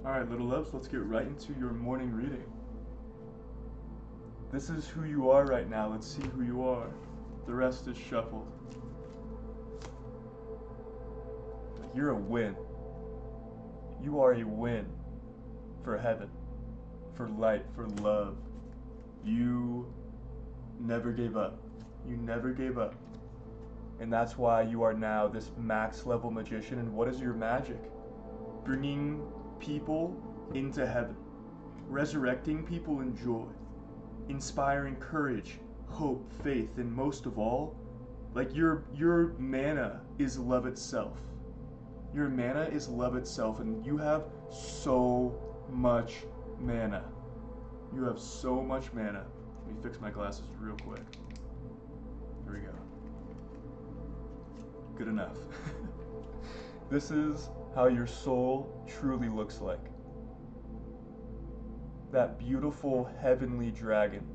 Alright, little loves, let's get right into your morning reading. This is who you are right now. Let's see who you are. The rest is shuffled. You're a win. You are a win for heaven, for light, for love. You never gave up. You never gave up. And that's why you are now this max level magician. And what is your magic? Bringing people into heaven, resurrecting people in joy, inspiring courage, hope, faith, and most of all, like your mana is love itself. Your mana is love itself, and you have so much mana. You have so much mana. Let me fix my glasses real quick. There we go. Good enough. This is how your soul truly looks like. That beautiful heavenly dragon.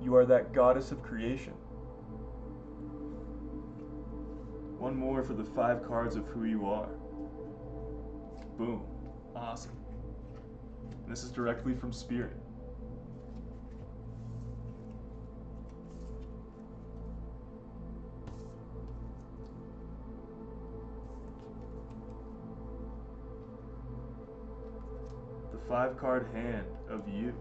You are that goddess of creation. One more for the 5 cards of who you are. Boom. Awesome. And this is directly from Spirit. The 5-card hand of you.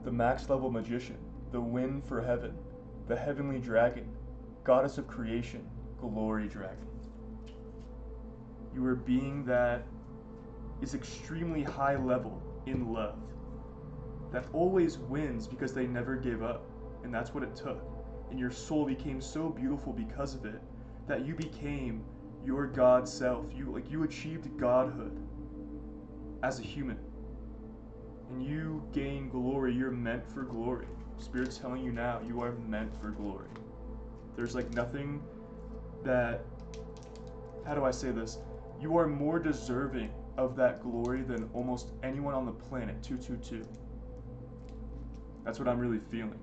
The max level magician, the win for heaven, the heavenly dragon, goddess of creation, glory dragon. You are a being that is extremely high level in love, that always wins because they never gave up, and that's what it took. And your soul became so beautiful because of it that you became your God self. You achieved godhood as a human. And you gain glory. You're meant for glory. Spirit's telling you now, you are meant for glory. There's like nothing that, how do I say this? You are more deserving of that glory than almost anyone on the planet. 222. That's what I'm really feeling.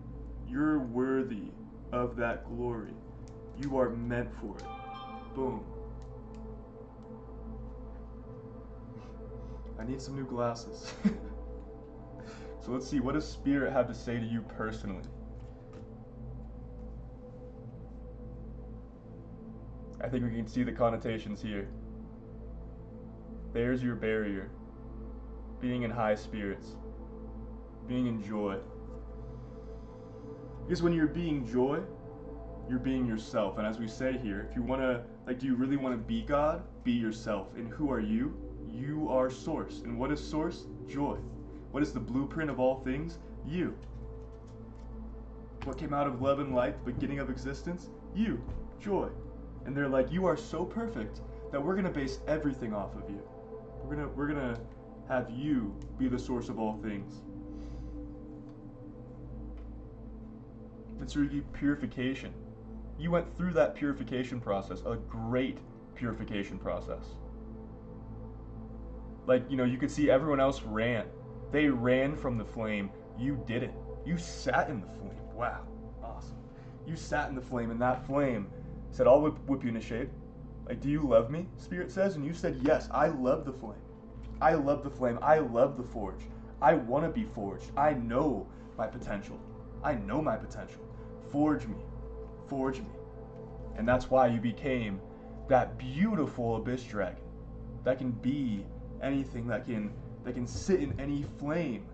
You're worthy of that glory. You are meant for it. Boom. I need some new glasses. So let's see, what does Spirit have to say to you personally? I think we can see the connotations here. There's your barrier. Being in high spirits. Being in joy. Because when you're being joy, you're being yourself. And as we say here, if you want to, do you really want to be God? Be yourself. And who are you? You are Source. And what is Source? Joy. What is the blueprint of all things? You. What came out of love and light, the beginning of existence? You. Joy. And they're like, you are so perfect that we're going to base everything off of you. We're gonna have you be the source of all things. It's your purification. You went through that purification process, a great purification process. You could see everyone else ran. They ran from the flame. You didn't. You sat in the flame. Wow. Awesome. You sat in the flame, and that flame said, I'll whip you into shape. Do you love me? Spirit says. And you said, yes, I love the flame. I love the flame. I love the forge. I want to be forged. I know my potential. I know my potential. Forge me. Forge me. And that's why you became that beautiful abyss dragon that can be anything, that can sit in any flame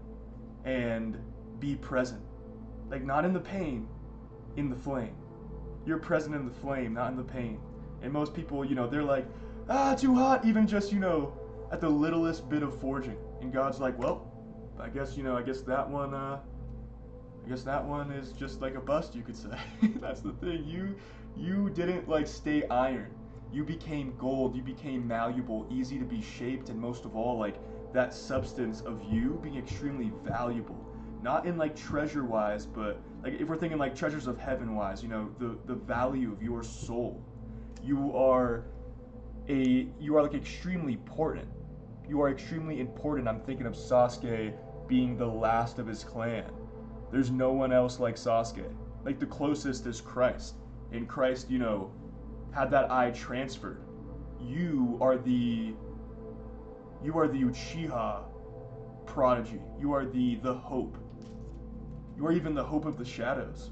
and be present. Not in the pain, in the flame. You're present in the flame, not in the pain. And most people, they're like, too hot, even just, at the littlest bit of forging. And God's like, well, I guess that one is just like a bust, you could say. That's the thing. You didn't stay iron. You became gold. You became malleable, easy to be shaped, and most of all, that substance of you being extremely valuable. Not in treasure wise, but if we're thinking treasures of heaven wise, the value of your soul. You are extremely important. You are extremely important. I'm thinking of Sasuke being the last of his clan. There's no one else like Sasuke. The closest is Christ. And Christ, had that eye transferred. You are the Uchiha prodigy. You are the hope. You are even the hope of the shadows.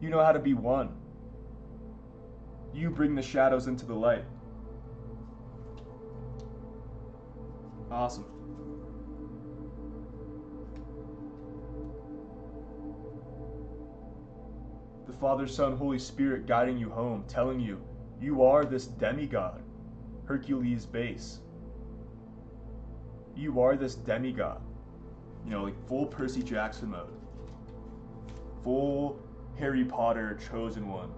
You know how to be one. You bring the shadows into the light. Awesome. The Father, Son, Holy Spirit guiding you home, telling you, you are this demigod, Hercules base. You are this demigod. Like full Percy Jackson mode. Full Harry Potter chosen one.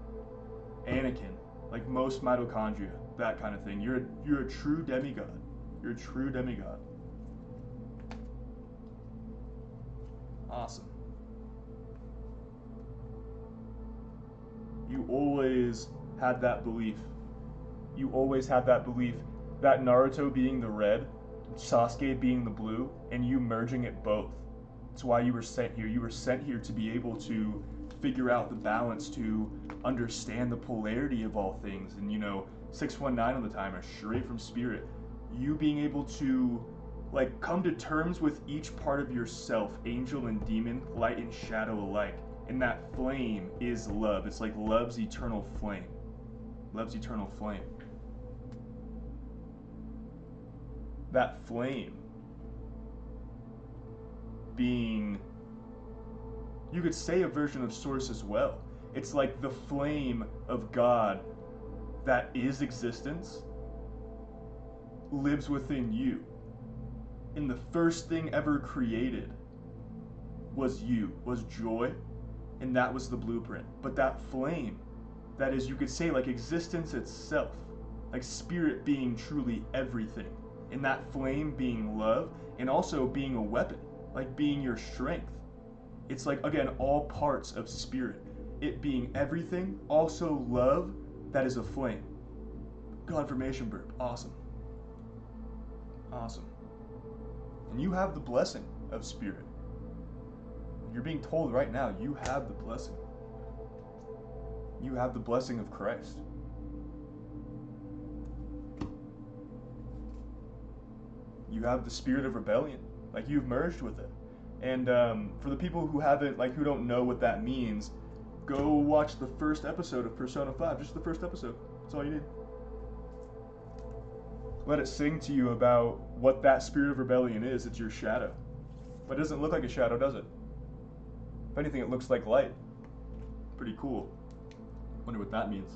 Anakin, like most mitochondria, that kind of thing. You're a true demigod. You're a true demigod. Awesome. You always had that belief. You always had that belief that Naruto being the red, Sasuke being the blue, and you merging it both. That's why you were sent here. You were sent here to be able to figure out the balance, to understand the polarity of all things. And 619 on the timer, straight from spirit. You being able to come to terms with each part of yourself, angel and demon, light and shadow alike. And that flame is love. It's like love's eternal flame. Love's eternal flame. That flame being, you could say, a version of Source as well. It's like the flame of God that is existence lives within you. And the first thing ever created was you, was joy, and that was the blueprint. But that flame, that is, you could say, like existence itself, like spirit being truly everything, and that flame being love, and also being a weapon, like being your strength. It's like, again, all parts of spirit. It being everything, also love, that is a flame. Confirmation burp, awesome. Awesome. And you have the blessing of spirit. You're being told right now, you have the blessing. You have the blessing of Christ. You have the spirit of rebellion. Like, you've merged with it. And for the people who haven't, like, who don't know what that means, go watch the first episode of Persona 5. Just the first episode. That's all you need. Let it sing to you about what that spirit of rebellion is. It's your shadow. But it doesn't look like a shadow, does it? If anything, it looks like light. Pretty cool. Wonder what that means.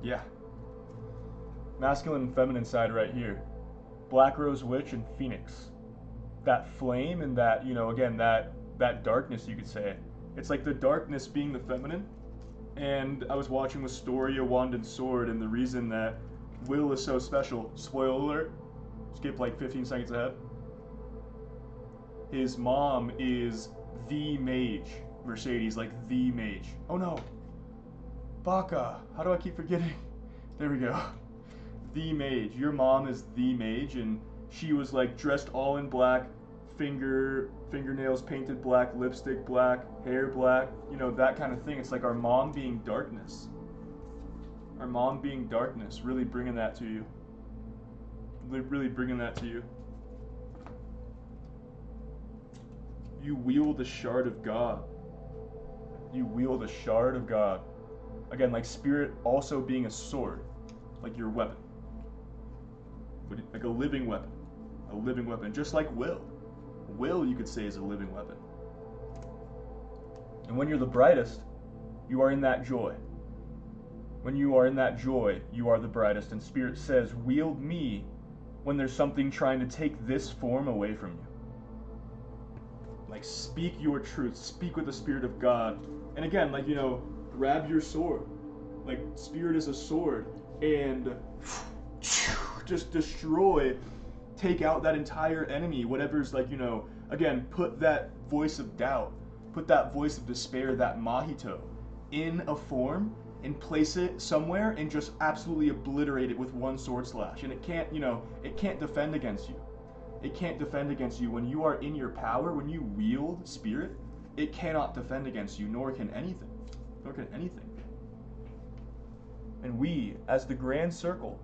Yeah. Masculine and feminine side right here. Black Rose Witch and Phoenix. That flame and that, again, that darkness, you could say. It's like the darkness being the feminine. And I was watching Wisteria, Wand and Sword, and the reason that Will is so special, spoiler alert, skip like 15 seconds ahead. His mom is the mage, Mercedes, like the mage. Oh no, Baka, how do I keep forgetting? There we go. The mage, your mom is the mage, and she was like dressed all in black, fingernails painted black, lipstick black, hair black, that kind of thing. It's like our mom being darkness. Our mom being darkness, really bringing that to you. Really bringing that to you. You wield the shard of God. You wield a shard of God. Again, like spirit also being a sword, like your weapon. Like a living weapon. A living weapon, just like will. Will, you could say, is a living weapon. And when you're the brightest, you are in that joy. When you are in that joy, you are the brightest. And Spirit says, wield me when there's something trying to take this form away from you. Like, speak your truth. Speak with the Spirit of God. And again, like, grab your sword. Like, Spirit is a sword. And just destroy, take out that entire enemy, whatever's like, again, put that voice of doubt, put that voice of despair, that Mahito, in a form and place it somewhere and just absolutely obliterate it with one sword slash. And it can't, it can't defend against you. It can't defend against you. When you are in your power, when you wield spirit, it cannot defend against you, nor can anything. Nor can anything. And we, as the grand circle,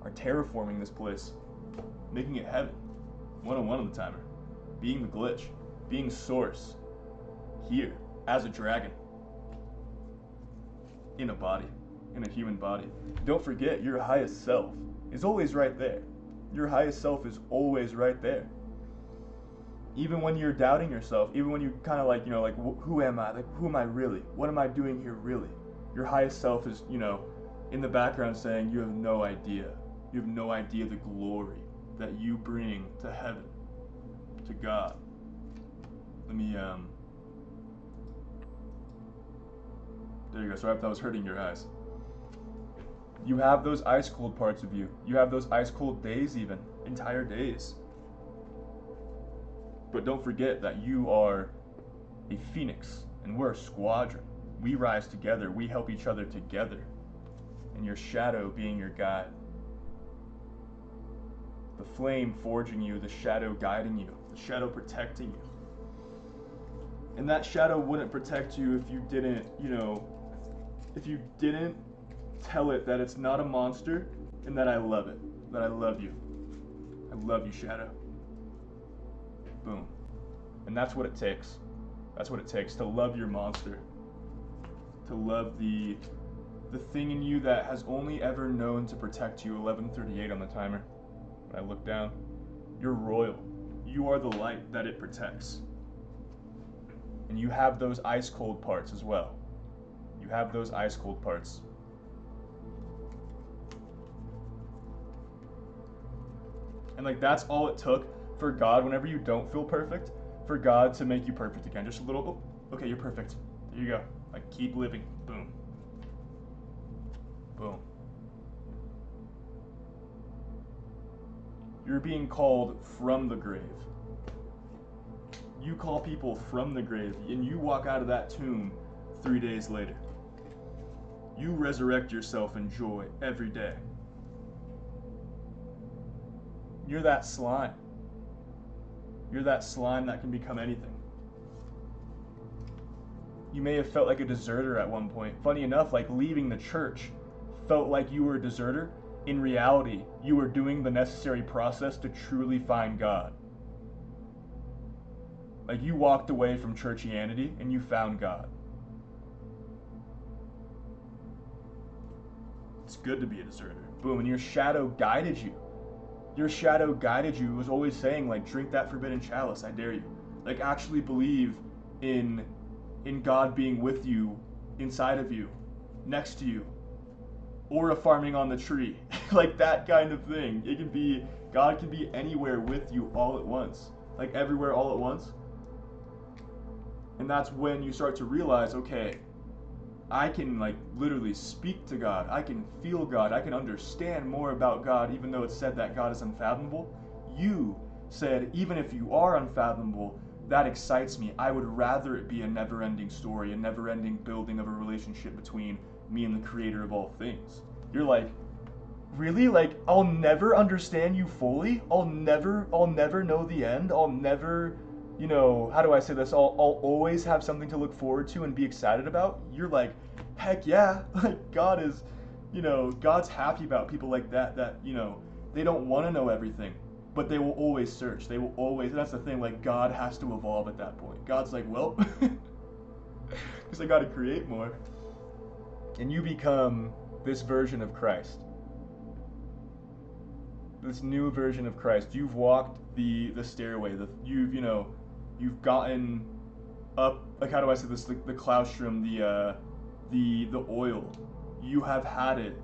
are terraforming this place, making it heaven. 101 on the timer. Being the glitch. Being source. Here, as a dragon. In a body. In a human body. Don't forget, your highest self is always right there. Your highest self is always right there. Even when you're doubting yourself, even when you kind of like, who am I? Like, who am I really? What am I doing here really? Your highest self is, in the background saying, you have no idea. You have no idea the glory that you bring to heaven, to God. Let me, there you go. Sorry if that was hurting your eyes. You have those ice cold parts of you. You have those ice cold days even, entire days. But don't forget that you are a phoenix and we're a squadron. We rise together, we help each other together. And your shadow being your guide. The flame forging you, the shadow guiding you, the shadow protecting you. And that shadow wouldn't protect you if you didn't, if you didn't tell it that it's not a monster and that I love it, that I love you. I love you, shadow. Boom. And that's what it takes. That's what it takes to love your monster. To love the thing in you that has only ever known to protect you. 11:38 on the timer. When I look down, you're royal. You are the light that it protects. And you have those ice cold parts as well. You have those ice cold parts. And that's all it took for God, whenever you don't feel perfect, for God to make you perfect again. Just a little, okay, you're perfect. There you go. Keep living. Boom. Boom. You're being called from the grave. You call people from the grave, and you walk out of that tomb 3 days later. You resurrect yourself in joy every day. You're that slime. You're that slime that can become anything. You may have felt like a deserter at one point. Funny enough, leaving the church felt like you were a deserter. In reality, you were doing the necessary process to truly find God. You walked away from churchianity and you found God. It's good to be a deserter. Boom, and your shadow guided you. Your shadow guided you, was always saying, drink that forbidden chalice, I dare you. Actually believe in God being with you, inside of you, next to you, or farming on the tree. That kind of thing. It can be, God can be anywhere with you all at once. Everywhere all at once. And that's when you start to realize, okay, I can literally speak to God. I can feel God. I can understand more about God, even though it's said that God is unfathomable. You said, even if you are unfathomable, that excites me. I would rather it be a never-ending story, a never-ending building of a relationship between me and the creator of all things. You're really? I'll never understand you fully? I'll never know the end? I'll never, how do I say this? I'll always have something to look forward to and be excited about? You're heck yeah. God is, God's happy about people like that, they don't want to know everything, but they will always search. They will always, and that's the thing, God has to evolve at that point. God's well, because I got to create more. And you become this version of Christ. This new version of Christ. You've walked the stairway. You've gotten up, how do I say this? The claustrum, the oil. You have had it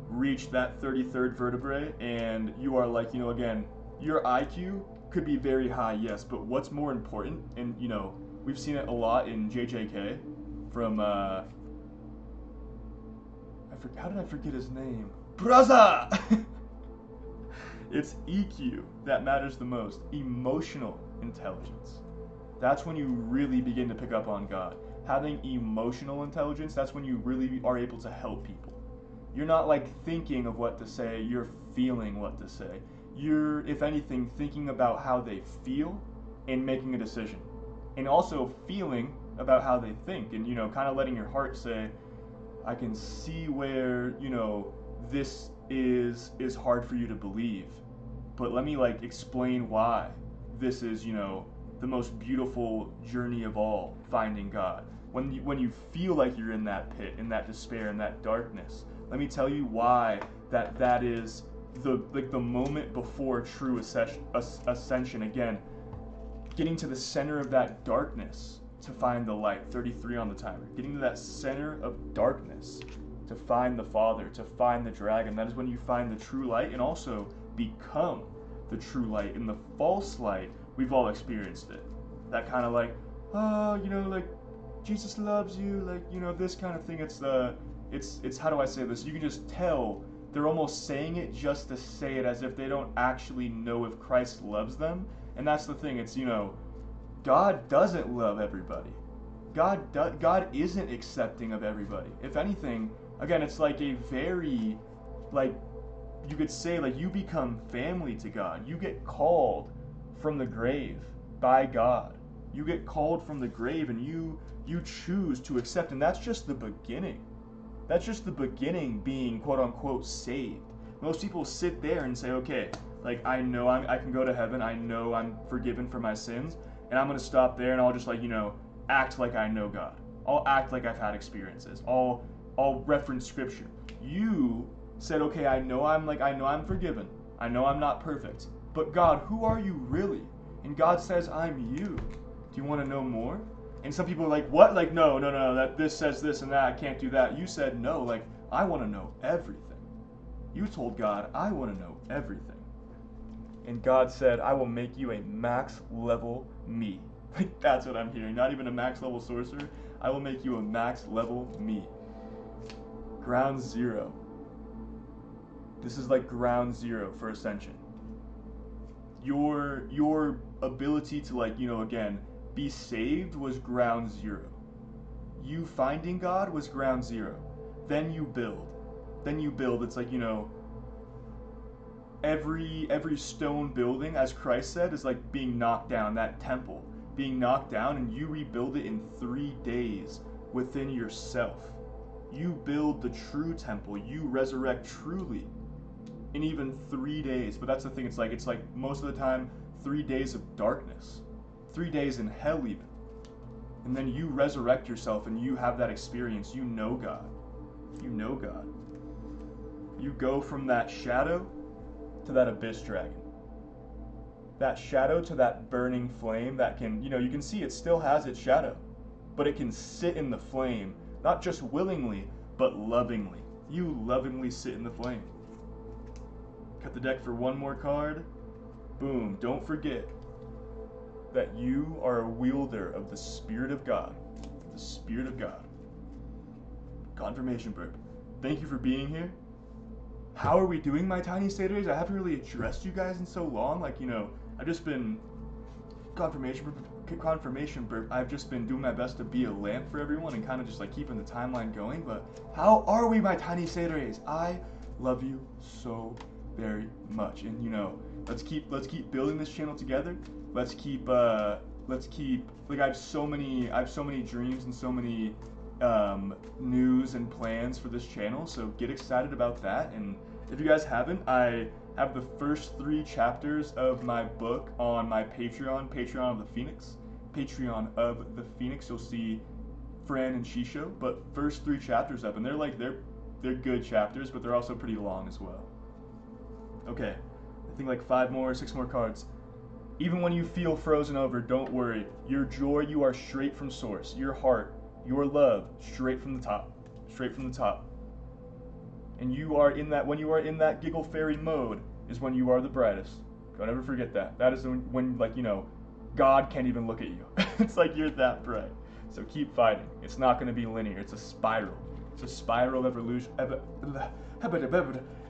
reach that 33rd vertebrae, and you are again, your IQ could be very high, yes, but what's more important, and we've seen it a lot in JJK from how did I forget his name? Braza! It's EQ that matters the most. Emotional intelligence. That's when you really begin to pick up on God. Having emotional intelligence, that's when you really are able to help people. You're not thinking of what to say, you're feeling what to say. you're, if anything, thinking about how they feel and making a decision. And also feeling about how they think, and, kind of letting your heart say, I can see where, this is hard for you to believe, but let me like explain why this is, the most beautiful journey of all, finding God. When you feel like you're in that pit, in that despair, in that darkness, let me tell you why that is the moment before true ascension. Again, getting to the center of that darkness to find the light. 33 on the timer. Getting to that center of darkness to find the Father, to find the dragon. That is when you find the true light and also become the true light. In the false light, we've all experienced it. That kind of like, like Jesus loves you, like, this kind of thing. It's how do I say this? You can just tell they're almost saying it just to say it, as if they don't actually know if Christ loves them. And that's the thing. It's, God doesn't love everybody. God isn't accepting of everybody. If anything, again, it's like a very, like, you could say, like, you become family to God. You get called from the grave by God. You get called from the grave, and you choose to accept, and that's just the beginning. That's just the beginning, being quote unquote saved. Most people sit there and say, okay, like, I know I can go to heaven. I know I'm forgiven for my sins, and I'm gonna stop there, and I'll just, like, act like I know God. I'll act like I've had experiences. I'll reference scripture. You said, okay, I know I'm forgiven. I know I'm not perfect. But God, who are you really? And God says, I'm you. Do you want to know more? And some people are like, what? Like, no, that this says this and that, I can't do that. You said no, like, I want to know everything. You told God, I want to know everything. And God said, I will make you a max level me. Like, that's what I'm hearing. Not even a max level sorcerer. I will make you a max level me. Ground zero. This is like ground zero for ascension. Your ability to, like, again, be saved was ground zero. You finding God was ground zero. Then you build. It's like, every stone building, as Christ said, is like being knocked down. That temple being knocked down, and you rebuild it in 3 days within yourself. You build the true temple. You resurrect truly in even 3 days. But that's the thing. It's like most of the time 3 days of darkness, 3 days in hell even, and then you resurrect yourself and you have that experience. You know God. You know God. You go from that shadow to that abyss dragon. That shadow to that burning flame that can, you can see it still has its shadow, but it can sit in the flame, not just willingly, but lovingly. You lovingly sit in the flame. Cut the deck for one more card. Boom. Don't forget that you are a wielder of the Spirit of God. The Spirit of God. Confirmation burp. Thank you for being here. How are we doing, my tiny satyrs? I haven't really addressed you guys in so long. Like, I've just been confirmation burp. I've just been doing my best to be a lamp for everyone and kind of just like keeping the timeline going. But how are we, my tiny satyrs? I love you so very much, and let's keep building this channel together. Let's keep like I have so many dreams and so many news and plans for this channel, so get excited about that. And if you guys haven't, I have the first 3 chapters of my book on my Patreon of the Phoenix. You'll see Fran and Shisho, but first 3 chapters up, and they're good chapters, but they're also pretty long as well. Okay, I think like 6 more cards. Even when you feel frozen over, don't worry. Your joy, you are straight from source. Your heart, your love, straight from the top. And you are in that, when you are in that giggle fairy mode, is when you are the brightest. Don't ever forget that. That is when like, God can't even look at you. It's like you're that bright. So keep fighting. It's not going to be linear. It's a spiral. It's a spiral of evolution.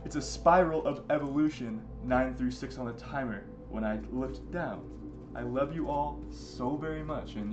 It's a spiral of evolution. 9 through 6 on the timer. When I looked down. I love you all so very much, and